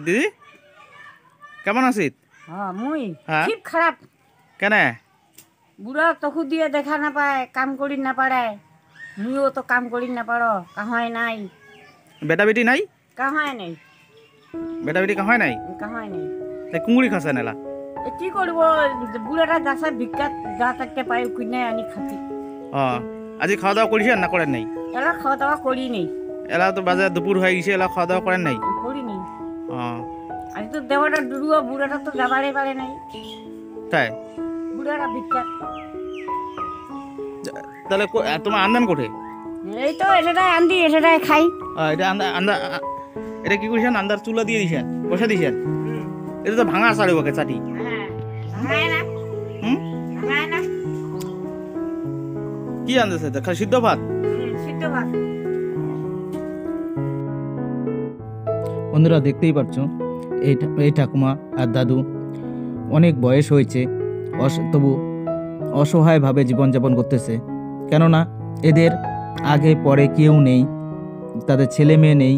দিদি কেমন আছিস? হ্যাঁ মুই হ্যাঁ? খুব খারাপ। কেন? বুড়া চকু দিয়ে দেখা না পায়, কাম করি না পারে। মুইও তো কাম করি না পারো, কাহাই নাই। বেটা বেটি নাই? কাহাই নাই। বেটা বেটি কাহাই নাই? কাহাই নাই। তাই কুঙ্গুড়ি খাসে নেলা? এ কি করব, বুড়াটা যাচ্ছে ভিক্ষা যা থাকতে পাই কিনে আনি খাতি। আজি খাওয়া দাওয়া করিস না করেন নাই? এলা খাওয়া দাওয়া করি নেই। এলা তো বাজার দুপুর হয়ে গেছে, এলা খাওয়া দাওয়া করেন নাই? করি নেই। আজ তো দেওয়াটা ডুরুয়া, বুড়াটা তো যাবারে পারে নাই। তাই বুড়াটা ভিক্ষা। তাহলে তোমার আন্দান কোঠে? এই তো এটাই আন্দি, এটাই খাই। এটা আন্দা এটা কি করিস? আন্দার চুলা দিয়ে দিছেন, বসে দিছেন? এটা তো ভাঙা চাড়ি ওকে চাটি। কি আনতেছে? খালি সিদ্ধ ভাত? সিদ্ধ ভাত। বন্ধুরা দেখতেই পাচ্ছ এই ঠাকুমা আর দাদু অনেক বয়স হয়েছে, তবু অসহায়ভাবে জীবনযাপন করতেছে। কেননা এদের আগে পরে কেউ নেই, তাদের ছেলে মেয়ে নেই।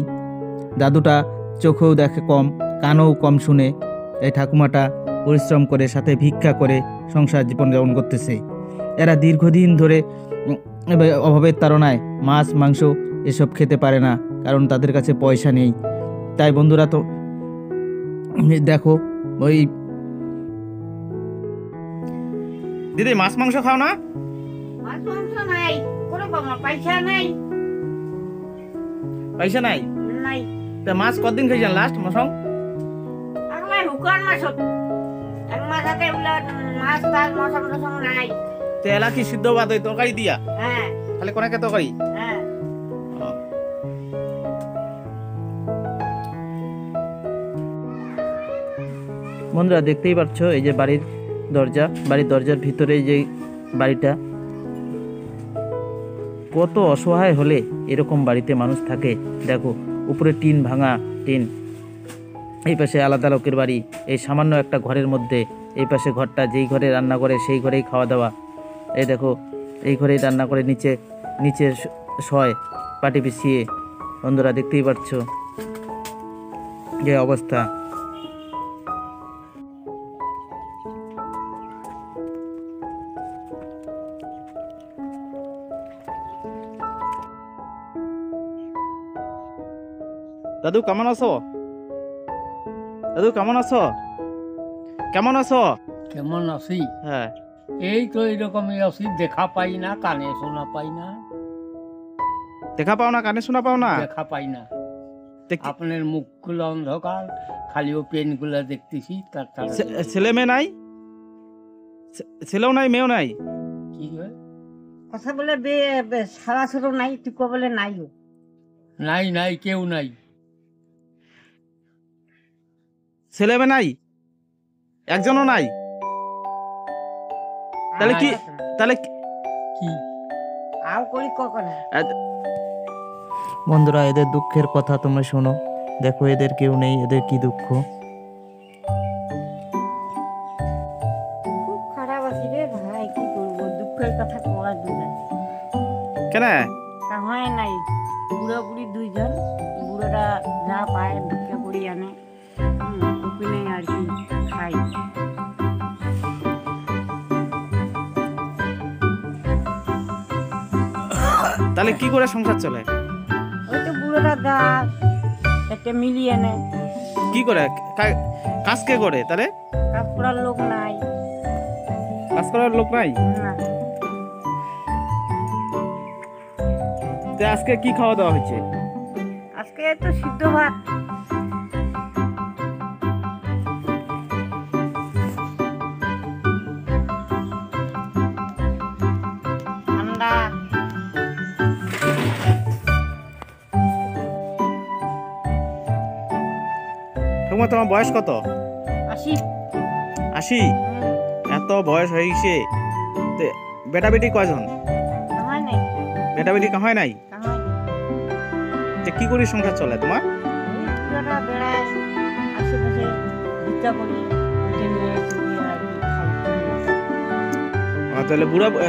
দাদুটা চোখেও দেখে কম, কানও কম শুনে। এই ঠাকুমাটা পরিশ্রম করে সাথে ভিক্ষা করে সংসার জীবনযাপন করতেছে। এরা দীর্ঘদিন ধরে অভাবের তাড়নায় মাছ মাংস এসব খেতে পারে না, কারণ তাদের কাছে পয়সা নেই। তাই বন্ধুরা তো দেখো, ওই দিদি মাছ মাংস খাও না? মাছ মাংস নাই, কোনো পয়সা নাই। পয়সা নাই? নাই। তা মাছ কতদিন খাইছেন লাস্ট মশং? আমার হুকান মাছ এক মাস হাতে মাছ ডাল মশং টসং নাই। তো এলা কি সিদ্ধ ভাত ওই তরকারি দিয়া? হ্যাঁ। খালি কোনাকে তরকারি? হ্যাঁ। বন্ধুরা দেখতেই পাচ্ছ এই যে বাড়ির দরজার ভিতরে যে বাড়িটা, কত অসহায় হলে এরকম বাড়িতে মানুষ থাকে। দেখো উপরে টিন, ভাঙা টিন, এই পাশে আলাদা লোকের বাড়ি, এই সামান্য একটা ঘরের মধ্যে। এই পাশে ঘরটা, যেই ঘরে রান্না করে সেই ঘরেই খাওয়া দাওয়া। এই দেখো এই ঘরেই রান্না করে, নিচে শয় পাটি পিছিয়ে। বন্ধুরা দেখতেই পাচ্ছ যে অবস্থা। দাদু কেমন আছো? দাদু কেমন আছো? কেমন আছো? কেমন আছি? হ্যাঁ, এই তো এরকমই আছি, দেখা পাই না, কানে শোনা পাই না। দেখা পাও না, কানে শোনা পাও না? দেখা পাই না। আপনার মুখগুলো অন্ধকার, খালি ও পেন গুলো দেখতেছি। তার ছেলে মেয়ে নাই? ছেলেও নাই, মেয়েও নাই? কি কথা বলে সারা ছোট নাই, টুকো বলে নাই। নাই নাই, কেউ নাই। ছেলে মেয়ে নাই? একজনও নাই? তাহলে কি কি আও করি কখন? বন্ধুরা এদের দুঃখের কথা তোমরা শোনো, দেখো এদের কেউ নেই, এদের কি দুঃখ। খুব খারাপ আছি রে ভাই, কি করবো, দুঃখের কথা কওয়া যায়। কেন? হয় নাই, বুড়া বুড়ি দুইজন। বুড়োটা যা পায় ভিক্ষা করি আনে, ওখানে আর কি খাই। তাহলে কি করে সংসার চলে? ওই তো বুড়োটা যা একটা মিলিয়ে নেয়। কি করে? কাজ কে করে? তাহলে কাজ করার লোক নাই। কাজ করার লোক নাই? না। আজকে কি খাওয়া দাওয়া হচ্ছে? আজকে তো সিদ্ধ ভাত। ঠান্ডা। তোমার বয়স কত? 80। 80? এত বয়স হয়ে গেছে, বেটা বেটি কয়জন? হয় নাই। বেটা বেটি হয় নাই? কি করি সংসার চলে তোমার? বুড়াটা বেড়ায় আশেপাশে ভিক্ষা করি, তাহলে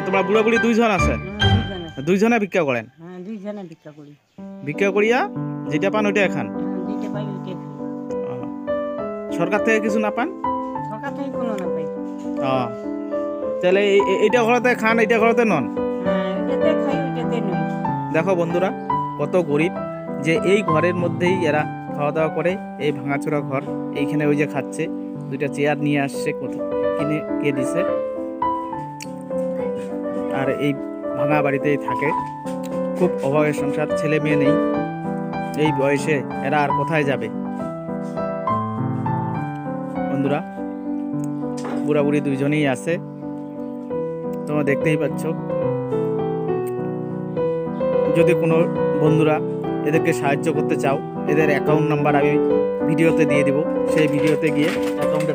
তোমার বুড়া বুড়ি দুইজন আছে? দুইজনে ভিক্ষা করেন? হ্যাঁ, দুইজনে ভিক্ষা করি। ভিক্ষা করিয়া যেটা পান ওইটা খান? যেটা পাই ওইটা খাই। সরকার থেকে কিছু না পান? সরকার থেকে কোনো না পাই। ও তাহলে এইটা ঘরেতে খান, এইটা ঘরেতে নন। হ্যাঁ, এটাতে খাই ওইটাতে নই। দেখো বন্ধুরা কত গরিব, যে এই ঘরের মধ্যেই এরা খাওয়া দাওয়া করে। এই ভাঙাচোরা ঘর, এইখানে ওই যে খাচ্ছে, দুইটা চেয়ার নিয়ে আসছে, কোথাও কিনে কে দিছে, আর এই ভাঙা বাড়িতেই থাকে। খুব অভাবের সংসার, ছেলে মেয়ে নেই। এই বয়সে এরা আর কোথায় যাবে? বন্ধুরা বুড়া বুড়ি দুইজনেই আছে, তোমরা দেখতেই পাচ্ছ। যদি কোনো বন্ধুরা এদেরকে সাহায্য করতে চাও, এদের অ্যাকাউন্ট নাম্বার আমি ভিডিওতে দিয়ে দিব, সেই ভিডিওতে গিয়ে অ্যাকাউন্টে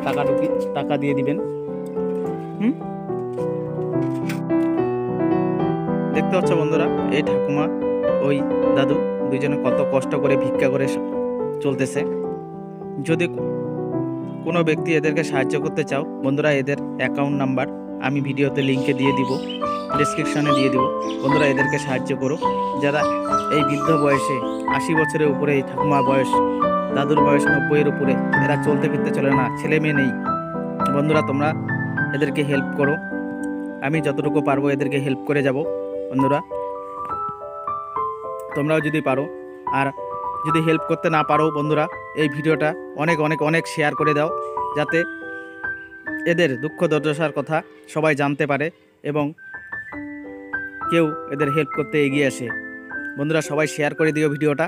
টাকা দিয়ে দিবেন। দেখতে পাচ্ছ বন্ধুরা, এই ঠাকুমা ওই দাদু দুইজনে কত কষ্ট করে ভিক্ষা করে চলতেছে। যদি কোনো ব্যক্তি এদেরকে সাহায্য করতে চাও বন্ধুরা, এদের অ্যাকাউন্ট নাম্বার আমি ভিডিওতে লিঙ্কে দিয়ে দিব, ডেসক্রিপশানে দিয়ে দিব। বন্ধুরা এদেরকে সাহায্য করো। যারা এই বৃদ্ধ বয়সে 80 বছরের উপরে, এই ঠাকুমার বয়স, দাদুর বয়স 90-এর উপরে, এরা চলতে ফিরতে চলে না, ছেলে মেয়ে নেই। বন্ধুরা তোমরা এদেরকে হেল্প করো, আমি যতটুকু পারবো এদেরকে হেল্প করে যাব। বন্ধুরা তোমরাও যদি পারো, আর যদি হেল্প করতে না পারো বন্ধুরা, এই ভিডিওটা অনেক অনেক অনেক শেয়ার করে দাও, যাতে এদের দুঃখ দুর্দশার কথা সবাই জানতে পারে এবং কেউ এদের হেল্প করতে এগিয়ে আসে। বন্ধুরা সবাই শেয়ার করে দিও ভিডিওটা।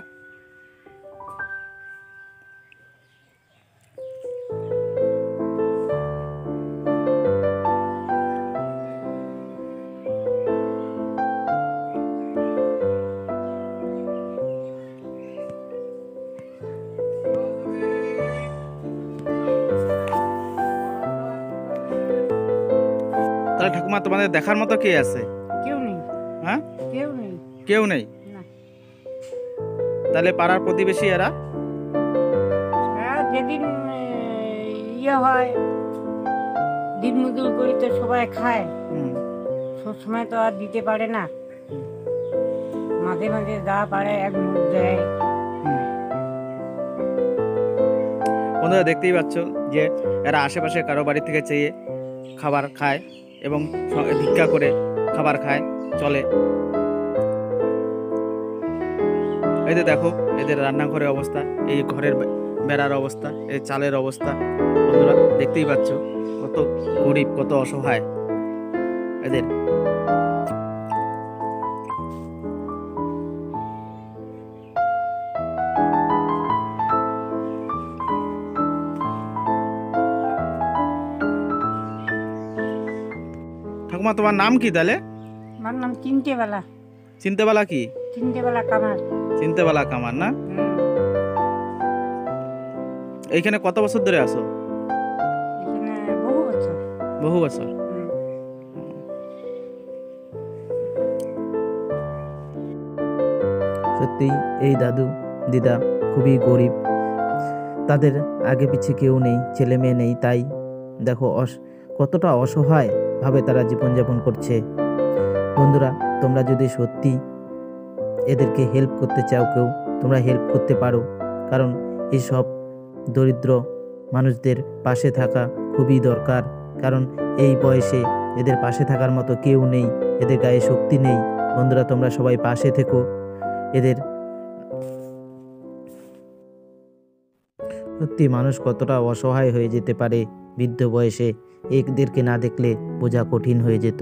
তাহলে ঠাকুমা তোমাদের দেখার মতো কে আছে? কেউ নেই, হ্যাঁ, কেউ নেই। কেউ নেই। না। তাহলে পাড়ার প্রতিবেশী এরা? হ্যাঁ, যেদিন ইয়ে হয়, দিন মজুর করি তো সবাই খায়, হুম, সবসময় তো আর দিতে পারে না, মাঝে মাঝে যা পারে এক মুঠ দেয়। হুম। বন্ধুরা দেখতেই পাচ্ছ যে এরা আশেপাশে কারো বাড়ি থেকে চেয়ে খাবার খায় এবং ভিক্ষা করে খাবার খায়, চলে। এই যে দেখো এদের রান্নাঘরের অবস্থা, এই ঘরের বেড়ার অবস্থা, এই চালের অবস্থা। বন্ধুরা দেখতেই পাচ্ছ কত গরিব, কত অসহায় এদের। ঠাকুমা তোমার নাম কি তাহলে? আমার নাম চিনতেবেলা, চিনতেবেলা কি? চিনতেবেলা কামার। চিনতেবেলা কামার না? এইখানে কত বছর ধরে আছো? এখানে বহু বছর। বহু বছর। সত্যি এই দাদু দিদা খুবই গরিব, তাদের আগে পিছে কেউ নেই, ছেলে মেয়ে নেই, তাই দেখো কতটা অসহায়ভাবে তারা জীবনযাপন করছে। বন্ধুরা তোমরা যদি সত্যি এদেরকে হেল্প করতে চাও, কেউ তোমরা হেল্প করতে পারো, কারণ এইসব দরিদ্র মানুষদের পাশে থাকা খুবই দরকার। কারণ এই বয়সে এদের পাশে থাকার মতো কেউ নেই, এদের গায়ে শক্তি নেই। বন্ধুরা তোমরা সবাই পাশে থেকো এদের। সত্যি মানুষ কতটা অসহায় হয়ে যেতে পারে বৃদ্ধ বয়সে, এদেরকে না দেখলে বোঝা কঠিন হয়ে যেত।